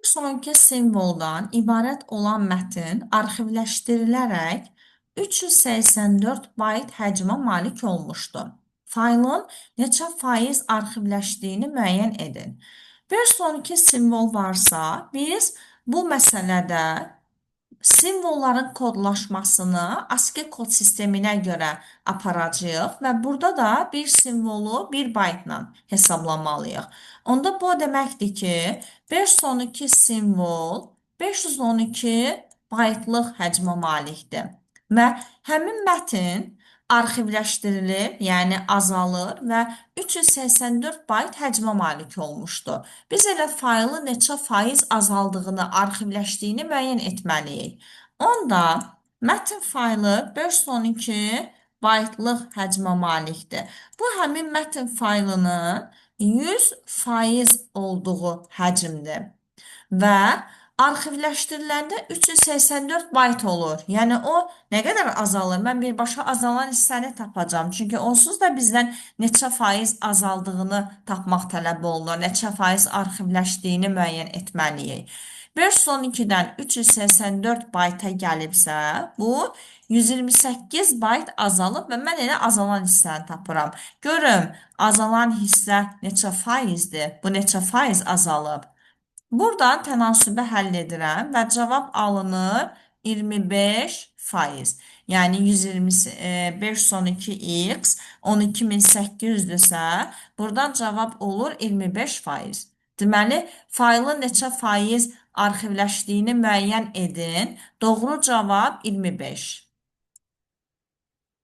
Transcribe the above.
Sonraki simvoldan ibarət olan mətn arxivləşdirilərək 384 bayt həcmə malik olmuşdur. Faylın neçə faiz arxivləşdiyini müəyyən edin. Bir sonraki simvol varsa, biz bu məsələdə simvolların kodlaşmasını ASCII kod sisteminə görə aparacağıq və burada da bir simvolu 1 baytla hesablamalıyıq. Onda bu o deməkdir ki, 5 sonraki simvol 512 baytlıq həcmə malikdir və həmin mətn arxivləşdirilir, yəni azalır və 384 bayt həcmə malik olmuşdur. Biz elə faylı neçə faiz azaldığını, arxivləşdiyini müəyyən etməliyik. Onda mətn faylı 512 baytlıq həcmə malikdir. Bu həmin mətn faylının 100% olduğu həcmdir və arxivləşdiriləndə 384 bayt olur. Yəni o nə qədər azalır? Mən birbaşa azalan hissəni tapacağam. Çünki onsuz da bizdən neçə faiz azaldığını tapmaq tələb olunur. Neçə faiz arxivləşdiyini müəyyən etməliyik. 512-dən 384 bayta gəlibsə, bu 128 bayt azalıb və mən elə azalan hissəni tapıram. Görüm, azalan hissə neçə faizdir? Bu neçə faiz azalıb? Buradan tənasübü həll edirəm və cavab alınır 25%. Yəni 125 son 2x 12800-dürsə, buradan cavab olur 25%. Deməli, faylın neçə faiz arxivləşdiyini müəyyən edin. Doğru cavab 25.